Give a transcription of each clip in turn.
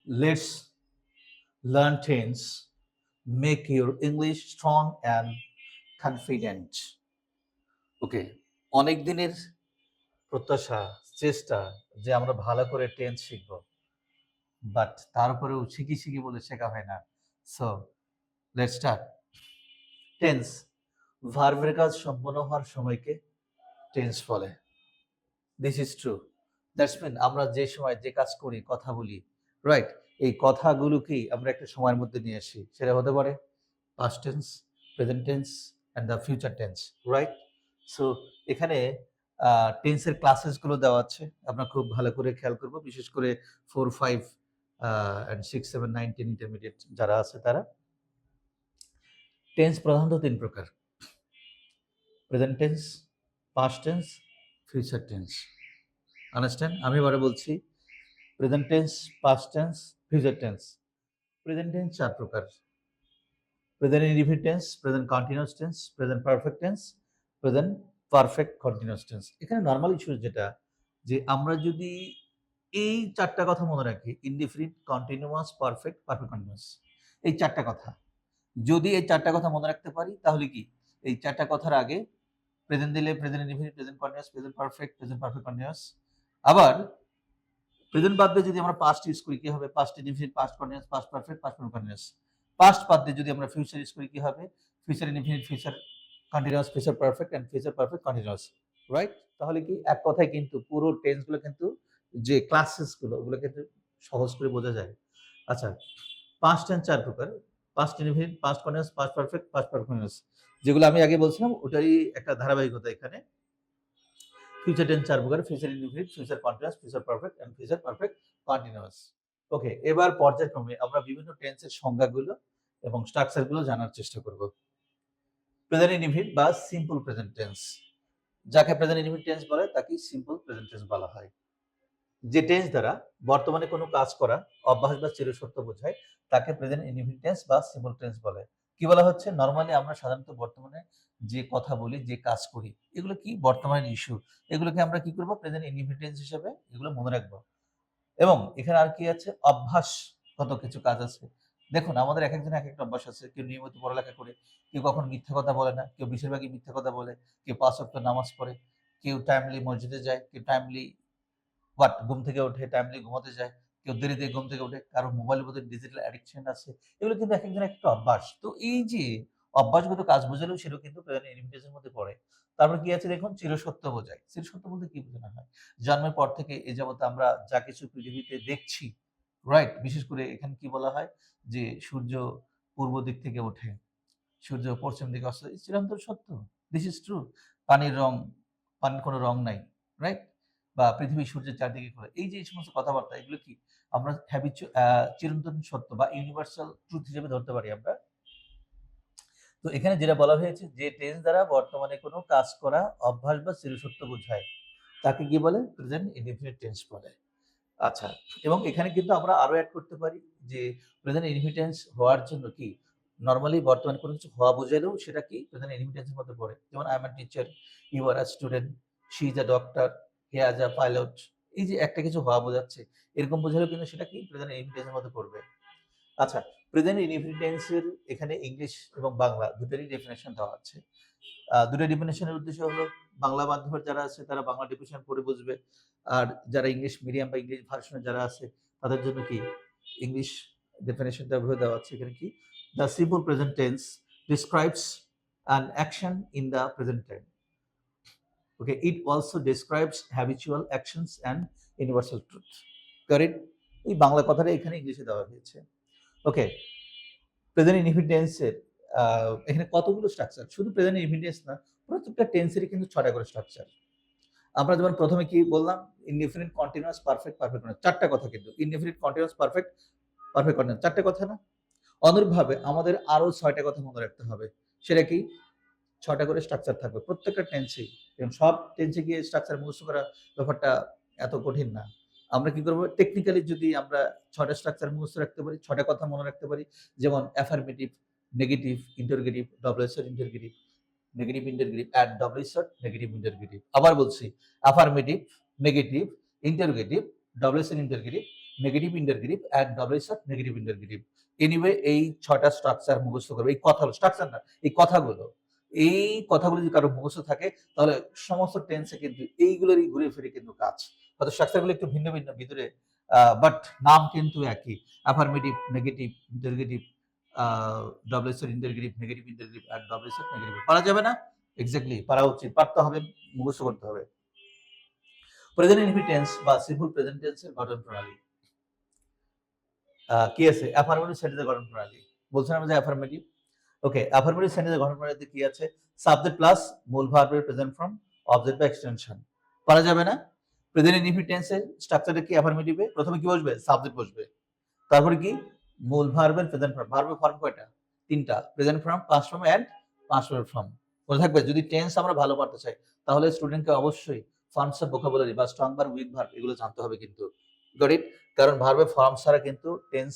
Let's learn tense, make your English strong and confident. ওকে, অনেক দিনের প্রত্যাশা, চেষ্টা যে আমরা ভালো করে টেন্স শিখব, বাট তারপরেও শিখি শিখি বলে শেখা হয় না। So let's start. টেন্স, ভার্বের কাজ সম্পন্ন হওয়ার সময়কে টেন্স বলে। This is true. That's mean আমরা যে সময় যে কাজ করি, কথা বলি, রাইট, এই কথাগুলোকেই আমরা একটা সময়ের মধ্যে নিয়ে আসি। সেটা হতে পারে past tense, present tense and the future tense, right? So এখানে টেন্সের ক্লাসেসগুলো দেওয়া আছে, আমরা খুব ভালো করে খেয়াল করব, বিশেষ করে 4, 5 and 6, 7, 9, 10 ইন্টারমিডিয়েট যারা আছে তারা। টেন্স প্রধানত 3 প্রকার: present tense, past tense, future tense. Understand? আমি এবারে বলছি, present tense, past tense, future tense. Present tense 4 প্রকার: present indefinite tense, present continuous tense, present perfect tense, present perfect continuous tense. এখানে নরমাল ইস্যু যেটা, যে আমরা যদি এই 4টা কথা মনে রাখি, indefinite, continuous, perfect, perfect continuous, এই 4টা কথা যদি এই 4টা কথা মনে রাখতে পারি, তাহলে কি এই 4টা কথার আগে প্রেজেন্ট দিলে present indefinite, present continuous, present perfect continuous. আবার প্রেজেন্ট বাদ দিয়ে যদি আমরা পাস্ট ইউজ করি, কি হবে? Past indefinite, past continuous, past perfect, past continuous. পাস্ট বাদ দিয়ে যদি আমরা ফিউচার ইউজ করি, কি হবে? Future indefinite, future continuous, future perfect and future perfect continuous, right? তাহলে কি এক কথায় কিন্তু পুরো টেন্স গুলো কিন্তু, যে ক্লাসেস গুলো, ওগুলো কিন্তু সহজ করে বোঝা যায়। আচ্ছা, পাস্ট টেন্স 4 প্রকার: past indefinite, past continuous, past perfect, past perfect continuous. যেগুলো আমি আগে বলছিলাম ওটারই একটা ধারাবাহিকতা এখানে। ফিউচার টেন্স 4 প্রকার: future indefinite, future continuous, future perfect and future perfect continuous. Okay, এবার পর্যায়ক্রমে আমরা বিভিন্ন টেন্সের সংজ্ঞাগুলো এবং স্ট্রাকচার গুলো জানার চেষ্টা করব। প্রেজেন্ট ইনডিফিনিট বা সিম্পল প্রেজেন্ট টেন্স, যাকে প্রেজেন্ট ইনডিফিনিট টেন্স বলে তাকে সিম্পল প্রেজেন্ট টেন্স বলা হয়। যে টেন্স দ্বারা বর্তমানে কোনো কাজ করা, অভ্যাস বা চিরসত্য বোঝায়, তাকে প্রেজেন্ট ইনডিফিনিট টেন্স বা সিম্পল টেন্স বলে। কি বলা হচ্ছে? নরমালি আমরা সাধারণত বর্তমানে যে কথা বলি, যে কাজ করি, এগুলো কি বর্তমানের ইস্যু, এগুলোকে আমরা কি করব? প্রেজেন্ট ইনডিফিনিট টেন্স হিসেবে এগুলো মনে রাখবো। এবং এখানে আর কি আছে? অভ্যাসগত কিছু কাজ আছে। দেখুন, আমাদের একেকজনের একেকটা অভ্যাস আছে। কেউ নিয়মিত পড়ালেখা করে, কেউ কখনো মিথ্যা কথা বলে না, কেউ বেশিরভাগই মিথ্যা কথা বলে, কেউ ৫ ওয়াক্ত নামাজ পড়ে, কেউ টাইমলি মসজিদে যায়, কেউ টাইমলি ঘুম থেকে ওঠে, টাইমলি ঘুমাতে যায়, কেউ দেরিতে ঘুম থেকে ওঠে, কারো মোবাইলের প্রতি ডিজিটাল অ্যাডিকশন আছে। এগুলো কিন্তু একেকজনের একটা অভ্যাস। তো এই যে অভ্যাসগত কাজ বোঝালেও সেটাও কিন্তু প্রেজেন্ট ইনডিফিনিট এর মধ্যে পড়ে। তারপর কি আছে দেখুন? চিরসত্য বোঝায়। চিরসত্য বলতে কি বোঝানো হয়? জন্মের পর থেকে এ যাবৎ আমরা যা কিছু পৃথিবীতে দেখছি, রাইট? বিশেষ করে এখানে কি বলা হয়? যে সূর্য পূর্ব দিক থেকে ওঠে, সূর্য পশ্চিম দিকে অস্ত যায়। চিরন্তন সত্য। This is true. পানির রং, পানির কোনো রং নাই, রাইট? বা পৃথিবী সূর্যের চারদিকে ঘোরে। এই যে এই সমস্ত কথাবার্তা, এগুলো কি আমরা চিরন্তন সত্য বা ইউনিভার্সাল ট্রুথ হিসেবে ধরতে পারি আমরা। তো এখানে যেটা বলা হয়েছে, যে টেন্স দ্বারা বর্তমানে কোনো কাজ করা, অভ্যাস বা চিরসত্য বোঝায়, তাকে কি বলে? প্রেজেন্ট ইনডিফিনিট টেন্স বলে। আচ্ছা, এবং এখানে কিন্তু আমরা আরো এড করতে পারি যে প্রেজেন্ট ইনডিফিনিট টেন্স হওয়ার জন্য কি, নরমালি বর্তমানে কোনো কিছু হওয়া বোঝালেও সেটা কি প্রেজেন্ট ইনডিফিনিট টেন্সের মধ্যে পড়ে। যেমন I am a teacher, you are a student, she is a doctor, he has a pilot. এই যে একটা কিছু হওয়া বোঝাচ্ছে, এরকম বোঝালেও কিন্তু সেটা কি প্রেজেন্ট ইনডিফিনিট টেন্সের মধ্যে পড়বে। আচ্ছা, প্রেজেন্ট ইনডিফিনিট টেন্সের এখানে ইংলিশ এবং বাংলা দুটোরই ডেফিনিশন দেওয়া আছে। দুটো ডেফিনিশনের উদ্দেশ্য হলো, বাংলা মাধ্যমের যারা আছে তারা বাংলা ডেফিনিশন পড়ে বুঝবে, আর যারা ইংলিশ মিডিয়াম বা ইংলিশ ভার্সনে যারা আছে তাদের জন্য কি ইংলিশ ডেফিনিশনটা ভাবে দেওয়া আছে। এখানে কি, the simple present tense describes an action in the present time. Okay, it also describes habitual actions and universal truth. Correct? এই বাংলা কথাটা এখানে ইংলিশে দেওয়া হয়েছে। ওকে, প্রেজেন্ট ইনডিফিনিট টেন্সের এখানে কতগুলো স্ট্রাকচার, শুধু প্রেজেন্ট ইনডিফিনিট টেন্স না, প্রত্যেকটা টেন্সেরই কিন্তু ৬টা করে স্ট্রাকচার। আমরা যেমন প্রথমে কি বললাম? Indefinite, continuous, perfect, perfect continuous, ৪টা কথা কিন্তু। Indefinite, continuous, perfect, perfect continuous, ৪টা কথা না? অনুরূপভাবে আমাদের আরো ৬টা কথা মনে রাখতে হবে। সেটা কি? ৬টা করে স্ট্রাকচার থাকবে প্রত্যেকটা টেন্সেই। এবং সব টেন্সে গিয়ে স্ট্রাকচার মুখস্থ করা ব্যাপারটা এত কঠিন না। আমরা কি করব? টেকনিক্যালি যদি আমরা ৬টা স্ট্রাকচার মুখস্থ রাখতে পারি, ৬টা কথা মনে রাখতে পারি, যেমন affirmative, negative, interrogative, double-S interrogative, negative interrogative and double-S negative interrogative. আবার বলছি, affirmative, negative, interrogative, double-S interrogative, negative interrogative and double start negative interrogative. Anyway এই 6টা স্ট্রাকচার মুখস্থ করবে। এই কথাগুলো স্ট্রাকচার না, এই কথাগুলো। এই কথাগুলো যদি কারো মুখস্থ থাকে তাহলে সমস্ত টেন্সে কিন্তু এইগুলোরই ঘুরে ফিরে কিন্তু কাজ। হয়তো স্ট্রাকচারগুলো একটু ভিন্ন ভিন্ন ভিতরে, বাট নাম কিন্তু একই। Affirmative, negative, interrogative, double start interrogative, negative interrogative আর ডাবল স্টার্ট নেগেটিভ। পারা যাবে না? এক্স্যাক্টলি পারা উচিত, পারতে হবে, মুখস্থ করতে হবে। প্রেজেন্ট ইনফিনিট টেন্স বা সিম্পল প্রেজেন্ট টেন্সের গঠন প্রণালী কি আছে? অ্যাফার্মেটিভ সেন্টেন্সের গঠন প্রণালী বলছিলাম যে অ্যাফার্মেটিভ। ওকে, অ্যাফার্মেটিভ সেন্টেন্সের গঠন প্রণালীতে কি আছে? সাবজেক্ট প্লাস মূল ভার্বের প্রেজেন্ট ফর্ম, অবজেক্ট বা এক্সটেনশন। পারা যাবে না? প্রেজেন্ট ইনফিনিট টেন্সের স্ট্রাকচারটা কি? অ্যাফার্মেটিভে প্রথমে কি বসবে? সাবজেক্ট বসবে। তারপরে কি? মূল ভার্বের প্রেজেন্ট ফর্ম। ভার্বের ফর্ম কয়টা? 3টা। Present form, past form and past verb form. মনে থাকবে, যদি টেন্স আমরা ভালো পারতে চাই তাহলে স্টুডেন্টকে অবশ্যই ফর্মস অফ ভোকাবুলারি বা স্ট্রং ভার্ব, উইক ভার্ব এগুলো জানতে হবে কিন্তু। Got it? কারণ ভার্বের ফর্ম ছাড়া কিন্তু টেন্স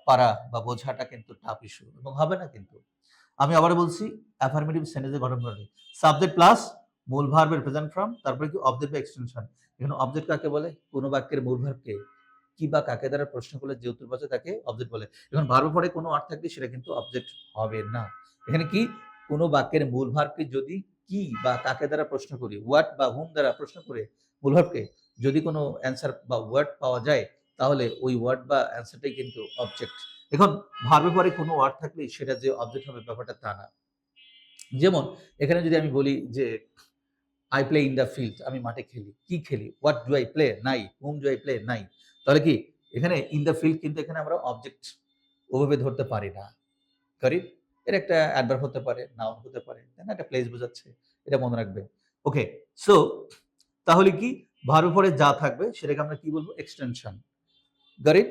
পারা বা বোঝাটা কিন্তু টাফ ইস্যু এবং হবে না কিন্তু। আমি আবারও বলছি, অ্যাফার্মেটিভ সেন্টেন্সের গঠন প্রণালী সাবজেক্ট প্লাস মূল ভার্বের প্রেজেন্ট ফর্ম, তারপরে কি? অবজেক্ট বা এক্সটেনশন। এখানে অবজেক্ট কাকে বলে? কোন বাক্যের মূল ভার্বকে কি বা কাকে দ্বারা প্রশ্ন করলে যে উত্তর পাচ্ছে তাকে অবজেক্ট বলে। এখন ভার্বের পরে কোনো অর্থ থাকলে সেটা কিন্তু অবজেক্ট হবে না। এখানে কি? কোন বাক্যের মূল ভার্বকে যদি কি বা কাকে দ্বারা প্রশ্ন করি, হোয়াট বা হুম দ্বারা প্রশ্ন করে মূল ভার্বকে যদি কোনো অ্যান্সার বা ওয়ার্ড পাওয়া যায় তাহলে ওই ওয়ার্ড বা অ্যান্সারটাই কিন্তু অবজেক্ট। এখন ভার্বের পরে কোনো ওয়ার্ড থাকলে সেটা যে অবজেক্ট হবে ব্যাপারটা তা না। যেমন এখানে যদি আমি বলি যে I play in the field, আমি মাঠে খেলি। কি খেলি? What do I play? নাই। Whom do I play? নাই। তাহলে কি? এখানে ইন দ্য ফিল্ড কিন্তু এখানে আমরা অবজেক্ট ওভাবে ধরতে পারি না। কারেক্ট? এর একটা অ্যাডভার্ব হতে পারে, নাউন হতে পারে, তাই না? একটা প্লেস বোঝাচ্ছে। এটা মনে রাখবে। ওকে, সো তাহলে কি? ভার্বের পরে যা থাকবে সেটাকে আমরা কি বলবো? এক্সটেনশন। Got it?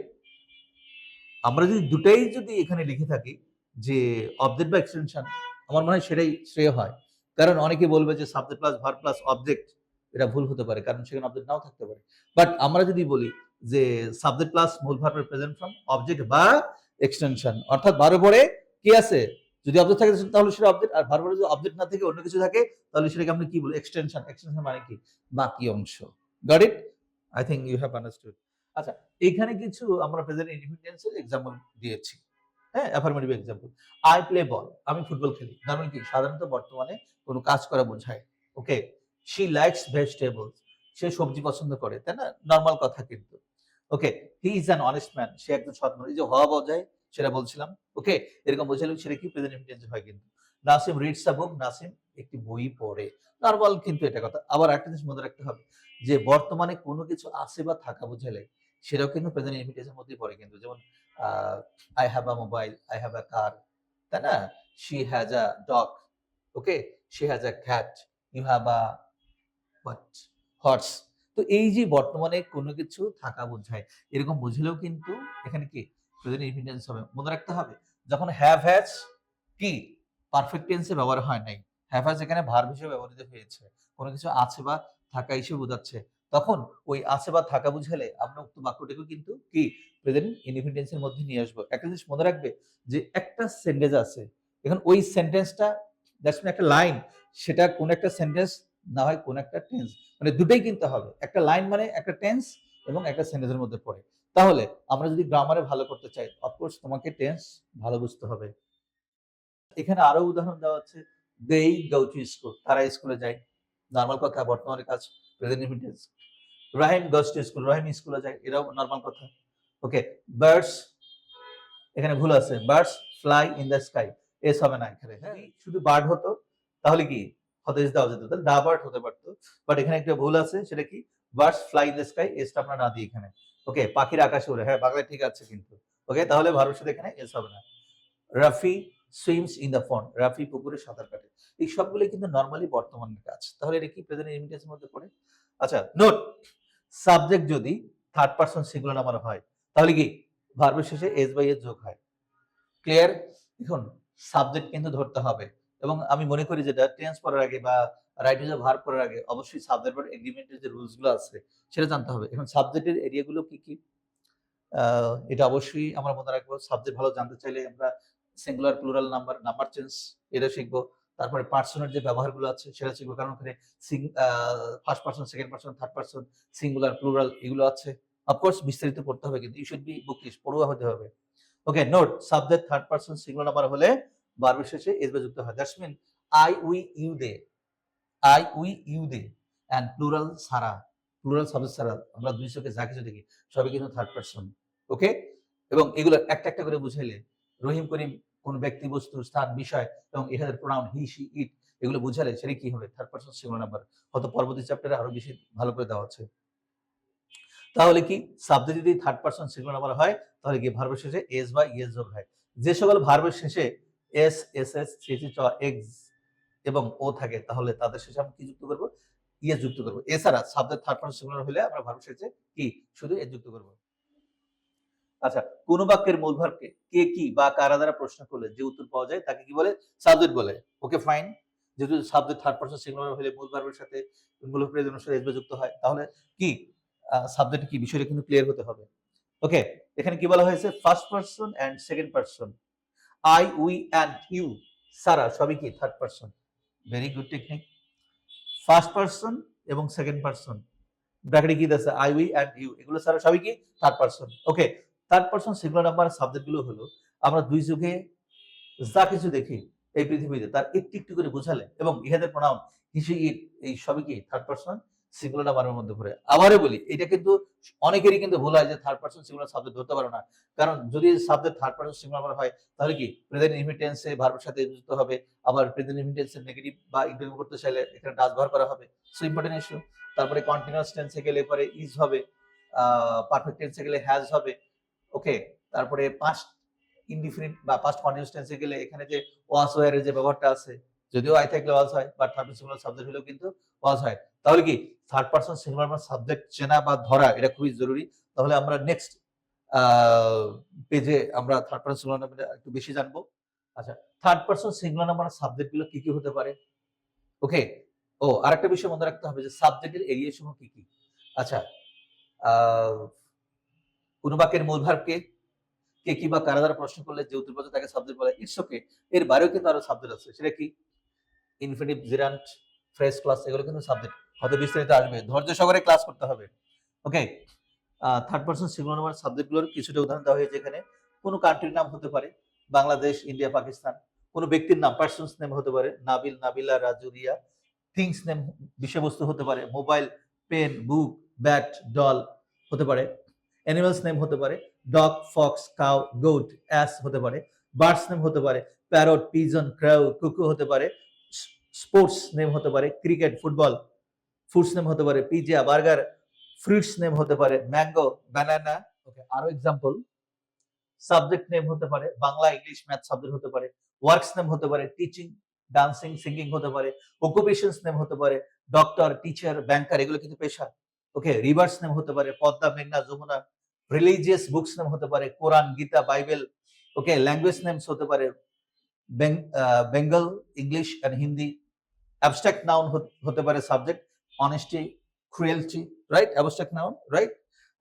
আমরা যদি দুটাই যদি এখানে লিখে থাকি যে অবজেক্ট বা এক্সটেনশন, আমার মনে হয় সেটাই শ্রেয় হয়। কারণ অনেকে বলবে যে subject plus verb plus object, এটা ভুল হতে পারে কারণ সেখানে অবজেক্ট নাও থাকতে পারে। বাট আমরা যদি বলি যে সাবজেক্ট প্লাস মূল ভার্বের প্রেজেন্ট ফর্ম, অবজেক্ট বা এক্সটেনশন, অর্থাৎ ভার্বের পরে কি আছে? যদি অবজেক্ট থাকে তাহলে সেটা অবজেক্ট, আর ভার্বের পরে যদি অবজেক্ট না থাকে অন্য কিছু থাকে তাহলে সেটাকে আমরা কি বলি? এক্সটেনশন। এক্সটেনশন মানে কি? বাকি অংশ। Got it? I think you have understood. আচ্ছা, এখানে কিছু আমরা প্রেজেন্ট ইনডিপেন্ডেন্স এর এক্সাম্পল দিয়েছি। হ্যাঁ, অ্যাফার্মেটিভ এক্সাম্পল। আই প্লে বল, আমি ফুটবল খেলি। তার মানে কি? সাধারণত বর্তমানে কোনো কাজ করা বোঝায়। ওকে, শি লাইকস ভেজিটেবলস, সে সবজি পছন্দ করে, তাই না? নরমাল কথা কিন্তু। Okay, he is an honest man, সে একজন সৎ মানুষ। এই যে হওয়া বোঝায় সেটা বলছিলাম। ওকে, এরকম বোঝালে সেটা কি? প্রেজেন্ট ইনডিপেন্ডেন্স হয় কিন্তু। নাসিম রিডস আ বুক, নাসিম একটি বই পড়ে। নরমাল কিন্তু এটা কথা। আবার একটা জিনিস মনে রাখতে হবে যে বর্তমানে কোনো কিছু আছে বা থাকা বোঝালে সেটাও কিন্তু প্রেজেন্ট ইনডিপেন্ডেন্স এর মধ্যেই পড়ে কিন্তু। যেমন I have a mobile, I have a car, তাই না? She has a dog, okay? She has a cat, you have a what? Horse. তো এই যে বর্তমানে কোনো কিছু থাকা বোঝায়, এরকম বুঝলেও কিন্তু এখানে কি? প্রেজেন্ট ইনডিপেন্ডেন্স হবে। মনে রাখতে হবে যখন have has কি? পারফেক্ট টেন্স এ ব্যবহার হয় নাই। have has এখানে ভার্ব হিসেবে ব্যবহৃত হয়েছে। কোনো কিছু আছে বা থাকা হিসেবে বোঝাচ্ছে। তখন ওই আছে বা থাকা বুঝালে আমরা উক্ত বাক্যটাকেও কিন্তু কি? প্রেজেন্ট ইনডিপেন্ডেন্স এর মধ্যে নিয়ে আসবো। একটা জিনিস মনে রাখবে যে একটা সেন্টেন্স আছে। এখন ওই সেন্টেন্সটা দ্যাটস মিন একটা লাইন, সেটা কোন একটা সেন্টেন্স না হয় কোন একটা টেন্স। মানে দুটোই কিনতে হবে। একটা লাইন মানে একটা টেন্স এবং একটা সেন্টেন্সের মধ্যে পড়ে। তাহলে আমরা যদি গ্রামারে ভালো করতে চাই, অফকোর্স তোমাকে টেন্স ভালো বুঝতে হবে। এখানে আরো উদাহরণ দেওয়া আছে। they go to school, তারা স্কুলে যায়। নরমাল কথা, বর্তমানের কাজ, present independence. Rahim goes to school, রাহিম স্কুলে যায়। এটাও নরমাল কথা। ওকে, বার্ডস এখানে ভুল আছে। Birds fly in the sky, S হবে না এখানে। হ্যাঁ, শুধু বার্ড হতো তাহলে কি? হতেজ দেওয়া যেত, তাহলে দা বার্ড হতে পারতো। বাট এখানে একটা ভুল আছে, সেটা কি? Birds fly in the sky, এসটা আমরা না দিই এখানে। ওকে, পাখির আকাশে ওড়ে। হ্যাঁ, বাংলায় ঠিক আছে কিন্তু। ওকে, তাহলে ভার্বের সাথে এখানে এস হবে না। Rafi swims in the pond, Rafi পুকুরে সাঁতার কাটে। এই সবগুলো কিন্তু নরমালি বর্তমানের কাজ। তাহলে এটা কি প্রেজেন্ট ইনডিপেন্ডেন্স এর মধ্যে পড়ে? আচ্ছা, নোট, সাবজেক্ট যদি থার্ড পারসন সিঙ্গুলার নাম্বার হয় তাহলে কি? ভার্বের শেষে এস বাই এস যোগ হয়। ক্লিয়ার? এখন সাবজেক্ট কিন্তু ধরতে হবে এবং আমি মনে করি যেটা টেন্স পড়ার আগে বা রাইট এজ এ ভার্ব পড়ার আগে অবশ্যই সাবজেক্ট ভার্ব এগ্রিমেন্টের যে রুলস গুলো আছে সেটা জানতে হবে। এখন সাবজেক্টের এরিয়া গুলো কি কি? এটা অবশ্যই আমরা মনে রাখবো। সাবজেক্ট ভালো জানতে চাইলে আমরা singular, plural number, number change এটা শিখবো। তারপরে পার্সনের যে ব্যবহারগুলো আছে সেটা শিখবো। কারণ ওখানে first person, second person, third person, singular, plural এগুলো আছে। অফকোর্স বিস্তারিত পড়তে হবে, কিন্তু ইউ শুড বি বুকিশ, পড়ুয়া হতে হবে। Okay, note subject third person singular number হলে ভার্বের শেষে এস বা যুক্ত হয়। That's mean I we you they, I we you they and plural সারা, প্লুরাল সাবজেক্ট সারা আমরা দুই চোখে যা কিছু দেখি সবই কিন্তু থার্ড পারসন। ওকে, এবং এগুলো একটা একটা করে বুঝাইলে রহিম করিম কোন ব্যক্তি বস্তু স্থান বিষয় এবং এখানে প্রোনাউন হি সি ইট এগুলো বুঝালে সেটা কি হবে থার্ড পারসন সিঙ্গুলার নাম্বার। হয়তো পরবর্তী চ্যাপ্টারে আরো বেশি ভালো করে দেওয়া আছে। তাহলে কি সাবজেক্ট যদি থার্ড পারসন সিঙ্গুলার নাম্বার হয় তাহলে কি ভার্বের শেষে এস বা ইএস যোগ হয়। যে সকল ভার্বের শেষে S S S C C চ এক্স এবং ও থাকে তাহলে তাদের শেষে আমরা কি যুক্ত করব, ইএস যুক্ত করব। এছাড়া সাবজেক্ট থার্ড পারসন সিঙ্গুলার হলে আমরা ভার্বের শেষে কি শুধু এস যুক্ত করব। আচ্ছা, কোন বাক্যের মূল ভার্বকে কে কি বা কারা দ্বারা প্রশ্ন করলে যে উত্তর পাওয়া যায় তাকে কি বলে, সাবজেক্ট বলে। ওকে ফাইন, যেহেতু সাবজেক্ট থার্ড পারসন সিঙ্গুলার হলে মূল ভার্বের সাথে মূল ভার্বের অনুসারে এস যুক্ত হয় তাহলে কি সাবজেক্ট কি বিষয়টা কিন্তু ক্লিয়ার হতে হবে। ওকে, এখানে কি বলা হয়েছে first person and second person, I we and you সারা সবই কি third person. Very good technique. First person এবং সেকেন্ড পারসন ব্র্যাকেটে কি আছে আই উই এন্ড ইউ এগুলো সারা সবই কি third person. Okay, third person singular number subject গুলো হলো আমরা দুই চোখে যা কিছু দেখি এই পৃথিবীতে তার একটু একটু করে বোঝালে এবং ইহাদের প্রোনাউন হিসি ইট এই সবই কি থার্ড পারসন সিঙ্গুলার নাম্বারের মধ্যে পড়ে। আবারও বলি এটা কিন্তু অনেকেরই কিন্তু ভুল হয় যে থার্ড পারসন সিঙ্গুলার সাবজেক্ট ধরতে পারো না, কারণ যদি subject third person singular number হয় তাহলে কি প্রেজেন্ট ইনফিনিটেন্সে ভার্বের সাথে যুক্ত হবে, আবার প্রেজেন্ট ইনফিনিটেন্সের নেগেটিভ বা ইন্টারভিউ করতে চাইলে এখানে ডাজ ব্যবহার করা হবে। So important issue. তারপরে কন্টিনিউয়াস টেন্সে গেলে পরে ইজ হবে, পারফেক্ট টেন্সে গেলে হ্যাজ হবে। ওকে, তারপরে পাস্ট ইনডিফিনিট বা পাস্ট কন্টিনিউয়াস টেন্সে গেলে এখানে যে ওয়াজ ওয়্যার এর যে ব্যবহারটা আছে, যদিও আই থাকলে ওয়াজ হয় but third person singular subject হলেও কিন্তু ওয়াজ হয়। তাহলে কি third person singular number subject চেনা বা ধরা এটা খুবই জরুরি। তাহলে আমরা নেক্সট পেজে আমরা থার্ড পারসন সিঙ্গুলার নাম্বার একটু বেশি জানবো। আচ্ছা, third person singular number subject গুলো কি কি হতে পারে। ওকে, ও আরেকটা বিষয় মনে রাখতে হবে যে সাবজেক্টের এরিয়া সমূহ কি কি। আচ্ছা, কোন বাক্যের মূল ভার্বকে কে কি বা কারা দ্বারা প্রশ্ন করলে যে উত্তর পাওয়া যায় তাকে সাবজেক্ট বলে। ইটস ওকে, এর বাইরেও কিন্তু আরো সাবজেক্ট আছে, সেটা কি ইনফিনিটিভ, জেরান্ট, ফ্রেজ ক্লাস এগুলো কিন্তু সাবজেক্ট, হয়তো বিস্তারিত আসবে, ধৈর্য সহকারে ক্লাস করতে হবে। ওকে, থার্ড পারসন সিঙ্গুলার নাম্বার সাবজেক্টগুলোর কিছুটা উদাহরণ দেওয়া হয়েছে এখানে। কোনো কান্ট্রির নাম হতে পারে বাংলাদেশ, ইন্ডিয়া, পাকিস্তান। কোনো ব্যক্তির নাম পার্সনস নেম হতে পারে নাবিল, নাবিলা, রাজু, রিয়া। থিংস নেম বিষয়বস্তু হতে পারে mobile, pen, book, bat, doll হতে পারে। অ্যানিমালস নেম হতে পারে dog, fox, cow, goat, ass হতে পারে। বার্ডস নেম হতে পারে প্যারট, পিজন, ক্রাউ, কুকু হতে পারে। স্পোর্টস নেম হতে পারে ক্রিকেট, ফুটবল। ফুডস নেম হতে পারে পিজা, বার্গার। ফ্রুটস নেম হতে পারে ম্যাঙ্গো, ব্যানানা। ওকে, আরো এক্সাম্পল, সাবজেক্ট নেম হতে পারে বাংলা, ইংলিশ, ম্যাথ সাবজেক্ট হতে পারে। ওয়ার্কস নেম হতে পারে টিচিং, ডান্সিং, সিঙ্গিং হতে পারে। অকুপেশনস নেম হতে পারে ডক্টর, টিচার, ব্যাংকার এগুলো কিন্তু পেশা। ওকে, রিভার্স নেম হতে পারে পদ্মা, মেঘনা, যমুনা। রিলিজিয়াস বুকস নেম হতে পারে Quran, Gita, Bible. Okay, language names হতে পারে Bengal, English and Hindi. Abstract noun হতে পারে subject honesty, cruelty, right, abstract noun, right.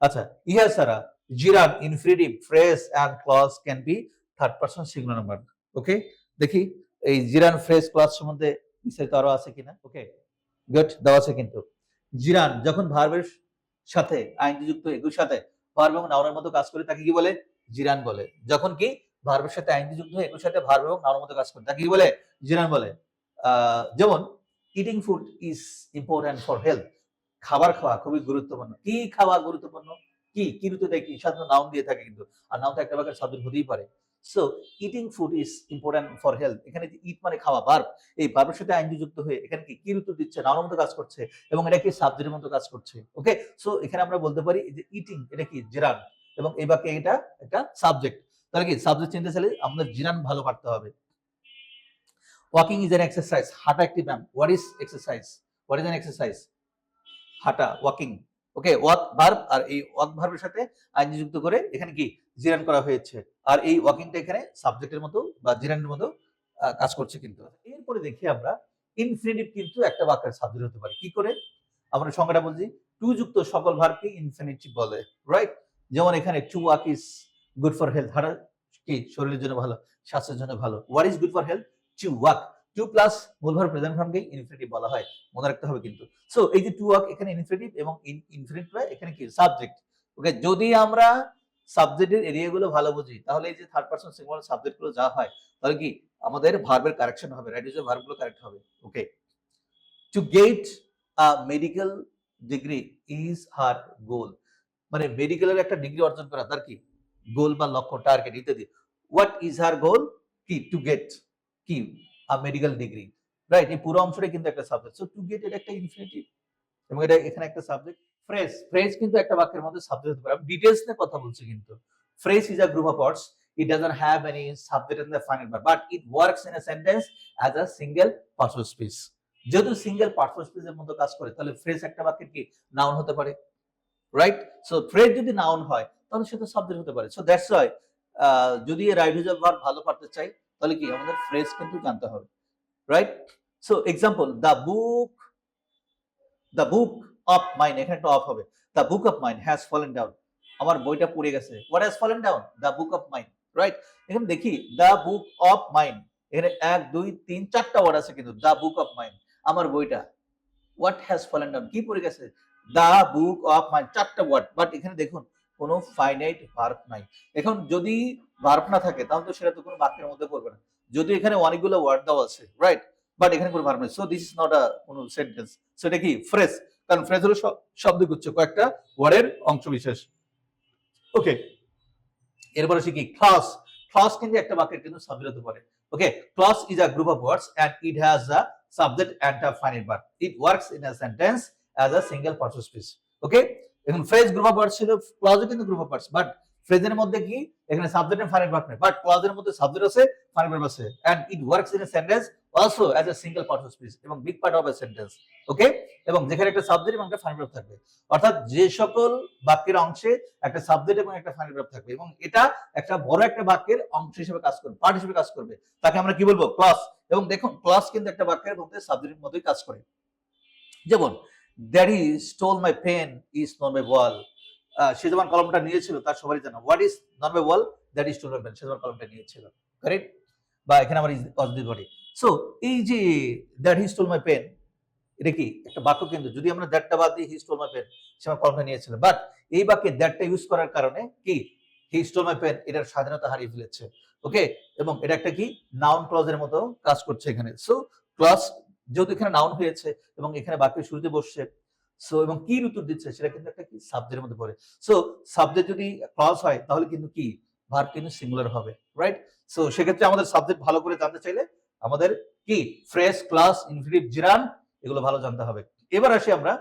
আচ্ছা, ইহা ছাড়া gerund, infinitive, phrase and clause can be third person singular number. Okay, দেখি এই জিরান, ফ্রেজ, ক্লজ সম্বন্ধে বিস্তারিত আরো আছে কিনা। ওকে, গুড, দেওয়া আছে কিন্তু। জিরান যখন ভার্বের সাথে আইনজি যুক্ত একই সাথে ভার্ব এবং নাউনের মতো কাজ করে তাকে কি বলে, জিরান বলে। যখন কি ভার্বের সাথে আইনজি যুক্ত হয়ে একই সাথে ভার্ব এবং নাউনের মতো কাজ করে তাকে কি বলে, জিরান বলে। যেমন eating food is important for health, খাবার খাওয়া খুবই গুরুত্বপূর্ণ। কি খাওয়া গুরুত্বপূর্ণ, কি কি ঋতু দেয় কি সাধারণত নাউন দিয়ে থাকে কিন্তু, আর নাউন তো একটা বাক্যের সাবজেক্ট হতেই পারে। So eating food is important for health, এখানে ইট মানে খাওয়া, ভার্ব, এই ভার্বের সাথে আইনজি যুক্ত হয়ে এখানে কি কি ঋতু দিচ্ছে, নাউনের মতো কাজ করছে এবং এটা কি সাবজেক্টের মতো কাজ করছে। ওকে, সো এখানে আমরা বলতে পারি যে ইটিং এটা কি জিরান এবং এই বাক্যে এটা একটা সাবজেক্ট। তাহলে কি সাবজেক্ট চিনতে চাইলে আমাদের জিরান ভালো পারতে হবে। ওয়াকিং ইজ অ্যান এক্সারসাইজ, হাঁটা একটি ব্যায়াম। What is exercise, what is an exercise, হাঁটা, ওয়াকিং। ওকে, ওয়াক ভার্ব আর এই ওয়াক ভার্বের সাথে আইনজি যুক্ত করে এখানে কি জিরান করা হয়েছে, আর এই ওয়াকিংটা এখানে সাবজেক্টের মতো বা জিরানের মতো কাজ করছে কিন্তু। এরপরে দেখি আমরা ইনফিনিটিভ কিন্তু একটা বাক্যের সাবজেক্ট হতে পারে কি করে। আমরা সংজ্ঞাটা বলছি, টু যুক্ত সকল ভার্বকে ইনফিনিটিভ বলে, রাইট। যেমন এখানে to walk is good for health, হাঁটা কি শরীরের জন্য ভালো, স্বাস্থ্যের জন্য ভালো। What is good for health, to walk. To plus মূল ভার্ব প্রেজেন্ট ফর্মকে ইনফিনিটিভ বলা হয়, মনে রাখতে হবে কিন্তু। সো এই যে টু ওয়াক এখানে ইনফিনিটিভ এবং ইনফিনিটিভ এখানে কি সাবজেক্ট। ওকে, যদি আমরা সাবজেক্টের এরিয়াগুলো ভালো বুঝি তাহলে এই যে থার্ড পারসন সিঙ্গুলার সাবজেক্টগুলো যা হয় তাহলে কি আমাদের ভার্বের কারেকশন হবে, রাইট? ইউজের ভার্বগুলো কারেক্ট হবে। Okay, to get a medical degree is her goal, মানে মেডিকেলের একটা ডিগ্রি অর্জন করা তার কি গোল বা লক্ষ্য, টার্গেট ইত্যাদি। হোয়াট ইজ হার গোল? কি টু গেট কি আ মেডিকেল ডিগ্রি, রাইট? এই পুরো অংশটাই কিন্তু একটা সাবজেক্ট। সো টু গেট এটা একটা ইনফিনিটিভ এবং এটা এখানে একটা সাবজেক্ট। ফ্রেজ, ফ্রেজ কিন্তু একটা বাক্যের মধ্যে সাবজেক্ট হতে পারে। আমি ডিটেইলস নিয়ে কথা বলছি কিন্তু। Phrase is a group of words, it doesn't have any subject in the final verb but it works in a sentence as a single person speech. যেহেতু সিঙ্গেল পার্সন স্পিচের মতো কাজ করে তাহলে ফ্রেজ একটা বাক্যের কি নাউন হতে পারে, রাইট? সো ফ্রেজ যদি নাউন হয় তাহলে সেটা সাবজেক্ট হতে পারে। সো দ্যাটস ওয়াই যদি রাইট ইউজ ভার্ব ভালো পারতে চাই তাহলে কি আমাদের ফ্রেজ কিন্তু জানতে হবে, right? So example, the book of mine, এখানে একটা অফ হবে। The book of mine has fallen down, আমার বইটা পড়ে গেছে। What has fallen down? The book of mine, right? এখানে দেখি দ্য বুক অফ মাইন, এখানে 1 2 3 4টা ওয়ার্ড আছে কিন্তু দ্য বুক অফ মাইন, আমার বইটা। হোয়াট হ্যাজ ফলেন ডাউন, কি পড়ে গেছে? দ্য বুক অফ মাইন, 4টা ওয়ার্ড। বাট এখানে দেখুন কোনো ফাইনাইট ভার্ব নাই। এখন যদি ভার্ব না থাকে তাহলে তো সেটা তো কোনো বাক্যের মধ্যে পড়বে না। যদি এখানে অনেকগুলো ওয়ার্ড দেওয়া আছে, রাইট? বাট এখানে কোনো ভার্ব নেই। So this is not a কোনো সেন্টেন্স। সো এটা কি ফ্রেজ, কারণ ফ্রেজ হলো শব্দগুচ্ছ, কয়েকটা ওয়ার্ডের অংশবিশেষ। ওকে, এরপরে শিখি ক্লজ। ক্লজ কিন্তু একটা বাক্যের কিন্তু সাবজেক্ট হতে পারে। Okay, clause is a group of words and it has a subject and a final verb. It works in a sentence as a single person speech. Okay, এখন ফ্রেজ গ্রুপ অফ ওয়ার্ডস ছিল, ক্লজও কিন্তু group of words, but ফ্রেজের মধ্যে কি এখানে subject and final verb নেই, but ক্লজের মধ্যে সাবজেক্ট আছে, ফাইনাল ভার্ব আছে, and it works in a sentence also as a single person speech এবং big part of a sentence. Okay, এবং যেখানে একটা সাবজেক্ট এবং একটা ফাইনাল ভার্ব থাকবে, অর্থাৎ যে সকল বাক্যের অংশে একটা সাবজেক্ট এবং একটা ফাইনাল ভার্ব থাকবে এবং এটা একটা বড় একটা বাক্যের অংশ হিসেবে কাজ করবে, পার্ট হিসেবে কাজ করবে, তাকে আমরা কি বলবো? ক্লজ। এবং দেখুন ক্লজ কিন্তু একটা বাক্যের মধ্যে সাবজেক্টের মধ্যেই কাজ করে। যেমন daddy stole my pen is not my wall, সে যখন কলমটা নিয়েছিল তার সবারই জানা। What is not my wall? Daddy stole my pen, সে যখন কলমটা নিয়েছিল, কারেক্ট? বা এখানে আমার পজিটিভ বডি। সো এই যে that he stole my pen, এটা কি একটা বাক্য কিন্তু, যদি আমরা দ্যাটটা বাদ দিই হি স্টোল মাই পেন, সে আমার কলমটা নিয়েছিল, বাট এই বাক্যে দ্যাটটা ইউজ করার কারণে কি হি স্টোল মাই পেন এটার স্বাধীনতা হারিয়ে ফেলেছে। ওকে, এবং এটা একটা কি নাউন ক্লজের মতো কাজ করছে এখানে। সো ক্লজ যেহেতু এখানে নাউন হয়েছে এবং এখানে বাক্যের শুরুতে বসছে, সো এবং কি উত্তর দিচ্ছে সেটা কিন্তু একটা কি সাবজেক্টের মধ্যে পড়ে। সো সাবজেক্ট যদি ক্লজ হয় তাহলে কিন্তু কি ভার্ব কিন্তু সিঙ্গুলার হবে, রাইট? সো সেক্ষেত্রে আমাদের সাবজেক্ট ভালো করে জানতে চাইলে আমাদের কি ফ্রেজ, ক্লাস, ইনফিনিটিভ, জিরান এগুলো ভালো জানতে হবে। এবার আসি আমরা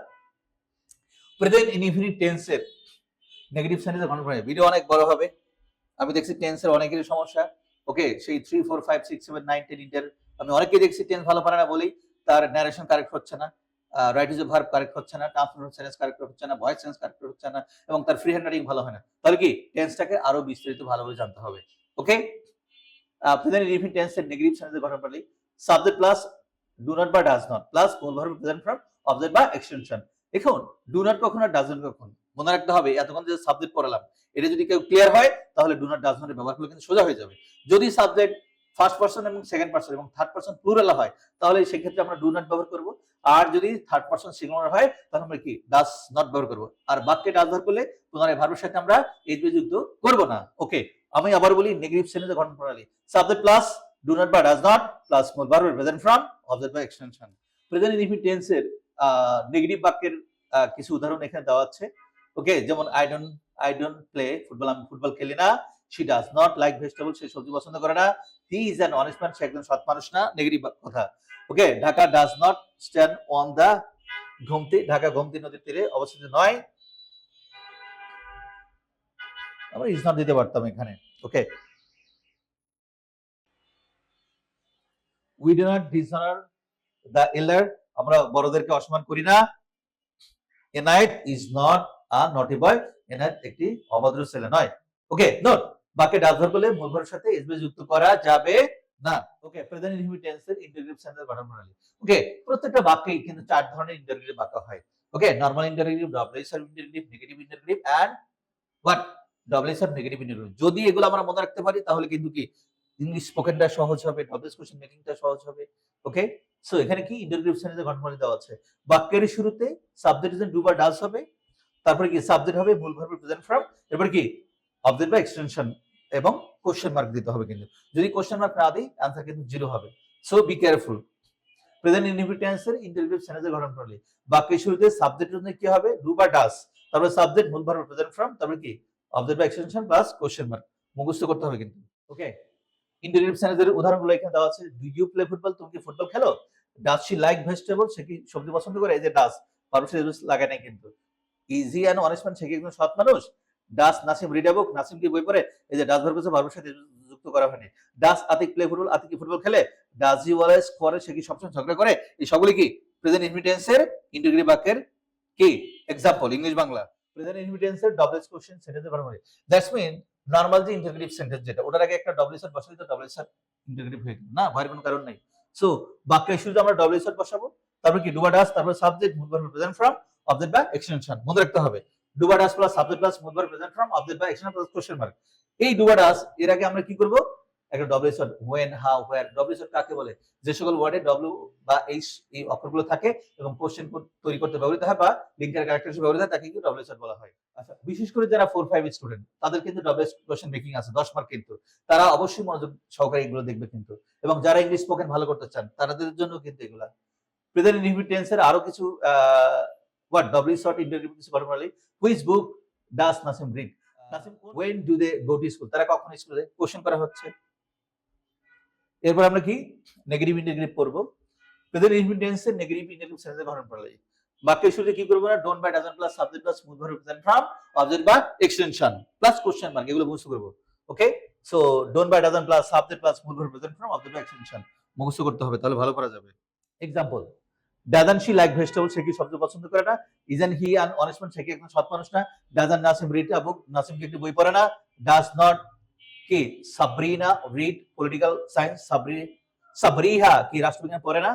প্রেজেন্ট ইনডিফিনিট টেন্সের নেগেটিভ সেন্টেন্সে গঠন করে। ভিডিও অনেক বড় হবে, আমি দেখছি টেন্সের অনেকেরই সমস্যা। ওকে, সেই 3 4 5 6 7 9 10 ইন্টার আমি অনেকেই দেখছি টেন্স ভালো পারে না বলেই তার ন্যারেশন কারেক্ট হচ্ছে না, রাইট ইউজ ভার্ব কারেক্ট হচ্ছে না, ট্রান্সফরমেশন সেন্টেন্স কারেক্ট হচ্ছে না, ভয়েস সেন্স কারেক্ট হচ্ছে না এবং তার ফ্রি হ্যান্ড রাইটিং ভালো হয় না। তাহলে কি টেন্সটাকে আরো বিস্তারিত ভালোভাবে জানতে হবে। ওকে, প্রেজেন্ট ইনডিফিনিট টেন্সের নেগেটিভ সেন্টেন্সে গঠন করলে সাবজেক্ট প্লাস ডু নট বা ডাজ নট প্লাস মূল ভার্ব প্রেজেন্ট ফর্ম অবজেক্ট বা এক্সটেনশন। এখন ডু নট কখন আর ডাজ নট কখন মনে রাখতে হবে। এতক্ষণ যে সাবজেক্ট পড়ালাম এটা যদি কেউ ক্লিয়ার হয় তাহলে ডু নট ডাজ নট এর ব্যবহার করলে কিন্তু সোজা হয়ে যাবে। যদি সাবজেক্ট ফার্স্ট পারসন এবং সেকেন্ড পারসন এবং থার্ড পারসন প্লুরাল হয় তাহলে সেই ক্ষেত্রে আমরা ডু নট ব্যবহার করব। আর যদি থার্ড পারসন সিঙ্গুলার হয় তাহলে আমরা কি ডাজ নট ব্যবহার করব। আর বাক্যে ডাজ ব্যবহার করলে পুনরায় ভার্বের সাথে আমরা এইচবি যুক্ত করব না। ওকে, আমি আবার বলি নেগেটিভ সেন্টেন্সে গঠন প্রণালী সাবজেক্ট প্লাস ডু নট বা ডাজ নট প্লাস মূল ভার্ব প্রেজেন্ট ফর্ম অবজেক্ট বা এক্সটেনশন। প্রেজেন্ট ইনডিফিনিট টেন্সের নেগেটিভ বাক্যের কিছু উদাহরণ এখানে দেওয়া আছে। ওকে, যেমন আই ডোন্ট প্লে ফুটবল, আমি ফুটবল খেলি না। She does not like vegetable, সে সবজি পছন্দ করে না। He is an honest man, সে একজন সৎ মানুষ না, নেগেটিভ কথা। Okay, Dhaka does not stand on the Gomti, Dhaka Gomti নদীর তীরে অবস্থিত নয়। আমরা ইজ নট দিতে পারতাম এখানে। Okay, we do not dishonour the elder, আমরা বড়দেরকে অসম্মান করি না। এনায়েত ইজ নট আ নটি বয়, এনায়েত একটি অভদ্র ছেলে নয়। ওকে, নোট বাক্যে ডাজ ভার্ব করলে মূল ভার্বের সাথে এসবি যুক্ত করা যাবে না। ওকে, প্রেজেন্ট ইনডিফিনিট টেন্সের ইন্টারোগেটিভ সেন্টেন্স গঠন প্রণালী। ওকে, প্রত্যেকটা বাক্যেই কিন্তু 4 ধরনের ইন্টারোগেটিভ বাক্য হয়। Okay, normal interrogative, double sub interrogative, negative interrogative and what double sub negative interrogative. যদি এগুলো আমরা মনে রাখতে পারি তাহলে কিন্তু কি ইংলিশ স্পোকেনটা সহজ হবে, ডবল কোশ্চেন মেকিংটা সহজ হবে। ওকে, সো এখানে কি ইন্টারোগেটিভ সেন্টেন্সের গঠন প্রণালী দেওয়া আছে। বাক্যের শুরুতে সাবজেক্ট ডু বা ডাজ হবে, তারপরে কি সাবজেক্ট হবে মূল ভার্ব প্রেজেন্ট ফর্ম, এরপর কি অবজেক্ট বা এক্সটেনশন এবং কোশ্চেন মার্ক দিতে হবে। কিন্তু যদি কোশ্চেন মার্ক না দিই অ্যান্সার কিন্তু 0 হবে। So be careful. Present indefinite টেন্সের ইন্টারোগেটিভ সেন্টেন্সের গঠন প্রণালী। বাক্যের শুরুতে সাবজেক্টের জন্য কি হবে? ডু বা ডাস, তারপরে সাবজেক্ট মূল ভার্ব প্রেজেন্ট ফর্ম, তারপরে কি অবজেক্ট বা এক্সটেনশন প্লাস কোশ্চেন মার্ক। মুখস্থ করতে হবে কিন্তু। ওকে, ইন্টারোগেটিভ সেন্টেন্সের উদাহরণগুলো এখানে দেওয়া আছে। Do you play football? তুমি কি ফুটবল খেলো? Does she like vegetable? সে কি সবজি পছন্দ করে? এই যে ডাজ পারফেক্ট ইউজ লাগায় নাই কিন্তু। Is he an honest man? সে কি একজন সৎ মানুষ? Does Nasim read a book? Nasim কি বই পড়ে? এই যে ডাজ ভার্ব ভার্বের সাথে যুক্ত করা হয়নি। Does Atiq play football? Atik কি ফুটবল খেলে? ডাজ হি অলওয়েজ করে? সে কি সবসময় ঝগড়া করে? এই সবগুলি কি প্রেজেন্ট ইনডিফিনিট টেন্সের ইন্টারোগেটিভ বাক্যের কি example English Bangla. Present indefinite টেন্সের ডবল কোশ্চেন সেন্টেন্সে ব্যবহার হয়। দ্যাটস মিন নরমাল যে ইন্টারোগেটিভ সেন্টেন্স যেটা, ওটার আগে একটা ডবল শট বসালে তো ডবল শট ইন্টারোগেটিভ হয়ে গেল না, ভয়ের কোনো কারণ নাই। সো বাক্যের শুরুতে আমরা ডবল শট বসাবো, তারপর কি ডু বা ডাজ, তারপর সাবজেক্ট মূল ভার্ব প্রেজেন্ট ফর্ম অবজেক্ট বা এক্সটেনশন। মনে রাখতে হবে ডু বা ডাজ প্লাস সাবজেক্ট প্লাস মূল ভার্ব প্রেজেন্ট ফর্ম অবজেক্ট বা এক্সটেনশন প্লাস কোশ্চেন মার্ক। এই ডু বা ডাজ এর আগে আমরা কি করব? একটা double shot when how where। Double shot কাকে বলে? যে সকল ওয়ার্ডে ডব্লিউ বা এইচ এই অক্ষরগুলো থাকে এবং কোশ্চেন তৈরি করতে ব্যবহৃত হয় বা লিঙ্কের ক্যারেক্টার হিসেবে ব্যবহৃত হয়, তাকে কিন্তু ডবল শট বলা হয়। আচ্ছা, বিশেষ করে যারা 4-5 স্টুডেন্ট তাদের কিন্তু ডবল কোশ্চেন মেকিং আছে 10 মার্ক কিন্তু। তারা অবশ্যই মনোযোগ সহকারে এগুলো দেখবে কিন্তু। এবং যারা ইংলিশ স্পোকেন ভালো করতে চান তাদের জন্য কিন্তু এগুলা। প্রেজেন্ট ইনডিফিনিট টেন্সের আরো কিছু ওয়ার্ড ডবল শট ইন্টারোগেটিভ কিছু গঠন প্রণালী। Which book does Nasim read? Nasim when do they go to school? তারা কখন স্কুলে? কোশ্চেন করা হচ্ছে। এরপর আমরা কি নেগেটিভ ইন্টারোগেটিভ করব। প্রেজেন্ট ইনডিফিনিট টেন্সের নেগেটিভ ইন্টারোগেটিভ সেন্টেন্সের গঠন প্রণালী। বাক্যের শুরুতে কি করব না? Don't by doesn't plus subject plus মূল ভার্ব প্রেজেন্ট ফর্ম অবজেক্ট বা এক্সটেনশন প্লাস কোশ্চেন মার্ক, এগুলো মুখস্থ করব। Okay, so don't by doesn't plus subject plus মূল ভার্ব প্রেজেন্ট ফর্ম অবজেক্ট বা এক্সটেনশন মুখস্থ করতে হবে, তাহলে ভালো করা যাবে। Example, doesn't she like vegetable? সে কি সবজি পছন্দ করে না? Isn't he an honest man? সে কি একজন সৎ মানুষ না? Doesn't Nasim read a book? Nasim কি একটি বই পড়ে না? ডাজ নট কি Sabrina read political science? Sabrina কি রাষ্ট্রবিজ্ঞান পড়ে না?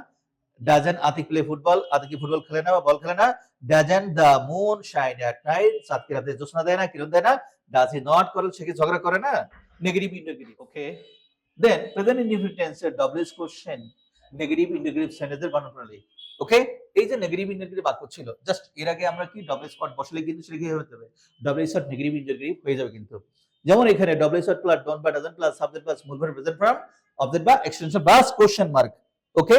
Doesn't Atik play football? Atik কি ফুটবল খেলে না বা বল খেলে না? Doesn't the moon shine at night? চাঁদ কি রাতে জ্যোৎস্না দেয় না, কিরণ দেয় না? ডাজ হি নট করে? সে কি ঝগড়া করে না? Negative interrogative. Okay, then present indefinite টেন্সের ডবল কোশ্চেন নেগেটিভ ইন্টারোগেটিভ সেন্টেন্সের গঠন প্রণালী। ওকে, এই যে নেগেটিভ ইন্টারোগেটিভ বাক্য ছিল, জাস্ট এর আগে আমরা কি ডবল স্পট বসালে কিন্তু সেটা কি হয়ে যাবে? ডবল শট নেগেটিভ ইন্টারোগেটিভ হয়ে যাবে কিন্তু। যেমন এখানে ডবল শট প্লাস ডোন্ট বা ডাজন্ট প্লাস সাবজেক্ট প্লাস মূল ভার্ব প্রেজেন্ট ফর্ম অবজেক্ট বা এক্সটেনশন প্লাস কোশ্চেন মার্ক। ওকে,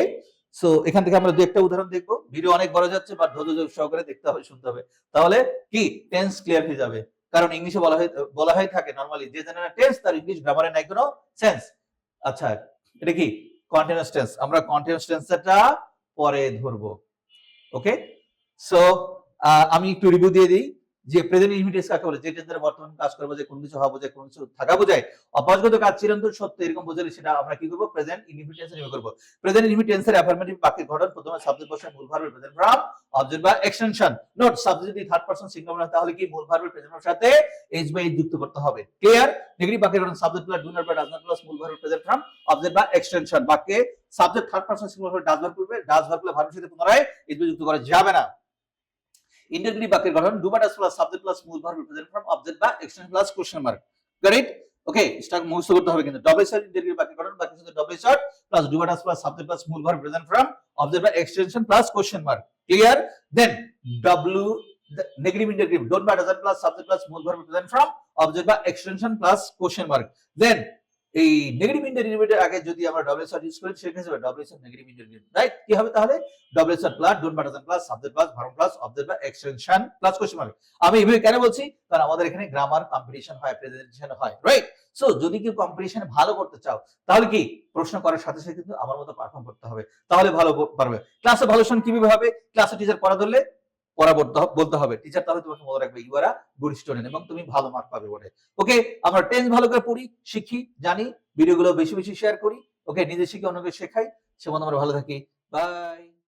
সো এখান থেকে আমরা দুই একটা উদাহরণ দেখবো। ভিডিও অনেক বড় যাচ্ছে বা ধৈর্য সহকারে দেখতে হবে, শুনতে হবে, তাহলে কি টেন্স ক্লিয়ার হয়ে যাবে। কারণ ইংলিশে বলা হয়ে থাকে নরমালি যে জানে না টেন্স তার ইংলিশ গ্রামারে নাই কোনো সেন্স। আচ্ছা, এটা কি কন্টিনিউয়াস টেন্স, আমরা কন্টিনিউয়াস টেন্সটা পরে ধরবো। ওকে, সো আমি একটু রিভিউ দিয়ে দিই যে প্রেজেন্ট ইনডিফিনিট টেন্স কাকে বলে? যে টেন্সের বর্তমান কাজ করব, যে কোনো কিছু হওয়া বোঝায়, কোনো কিছু থাকা বোঝায়, অপরাজগত কাজ চিরন্তন সত্য এরকম বোঝালে সেটা আমরা কি করব? প্রেজেন্ট ইনডিফিনিট টেন্সে নিয়োগ করব। প্রেজেন্ট ইনডিফিনিট টেন্সের অ্যাফার্মেটিভ বাক্যের গঠন প্রথমে সাবজেক্ট বসায় মূল ভার্বের প্রেজেন্ট ফর্ম অবজেক্ট বা এক্সটেনশন। নোট, সাবজেক্ট যদি থার্ড পারসন সিঙ্গুলার হয় তাহলে কি মূল ভার্বের প্রেজেন্ট ফর্মের সাথে এইচ বাই এইচ যুক্ত করতে হবে। ক্লিয়ার? নেগেটিভ বাক্যের গঠন সাবজেক্ট প্লাস ডু নট বা ডাজ নট প্লাস মূল ভার্বের প্রেজেন্ট ফর্ম অবজেক্ট বা এক্সটেনশন। বাক্যে সাবজেক্ট থার্ড পারসন সিঙ্গুলার হলে ডাজ ভার্ব করবে, ডাজ ভার্ব করলে ভার্বের সাথে পুনরায় এইচ বাই যুক্ত করা যাবে না। ইন্টারোগেটিভ বাক্যের গঠন ডু বা ডাজ প্লাস সাবজেক্ট প্লাস মূল ভার্ব প্রেজেন্ট ফর্ম অবজেক্ট বা extension plus question mark. Got it? Okay, স্টাক মুখস্থ করতে হবে কিন্তু। ডবল শট ইন্টারোগেটিভ বাক্যের গঠন বাক্যের সাথে ডবল শট প্লাস ডু বা ডাজ প্লাস সাবজেক্ট প্লাস মূল ভার্ব প্রেজেন্ট ফর্ম অবজেক্ট বা extension plus question mark. Clear? Then W negative interrogative don't বা ডাজন্ট প্লাস সাবজেক্ট প্লাস মূল ভার্ব প্রেজেন্ট ফর্ম অবজেক্ট বা extension plus question mark. Then এই negative ইন্টারোগেটিভের আগে যদি আমরা double shot use করি সেটা হবে double shot negative interrogative. Right? কি হবে তাহলে? ডবল শট প্লাস ডোন্ট বা doesn't plus subject plus verb plus object বা এক্সটেনশন প্লাস কোশ্চেন মার্ক। আমি এইভাবে কেন বলছি? কারণ আমাদের এখানে গ্রামার কম্পিটিশন হয়, প্রেজেন্টেশন হয়। রাইট? সো যদি কেউ কম্পিটিশনে ভালো করতে চাও তাহলে কি প্রশ্ন করার সাথে সাথে কিন্তু আমার মতো পারফর্ম করতে হবে, তাহলে ভালো পারবে। ক্লাসে ভালো শোন কিভাবে হবে? ক্লাসে টিচার পড়া ধরলে পড়া বলতে হবে, টিচার তাহলে তোমাকে মনে রাখবে you are a good student এবং তুমি ভালো মার্ক পাবে বলে। ওকে, আমরা টেন্স ভালো করে পড়ি, শিখি, জানি, ভিডিওগুলো বেশি বেশি শেয়ার করি। ওকে, নিজে শিখে অন্যকে শেখাই। সে মতো আমরা ভালো থাকি। বাই।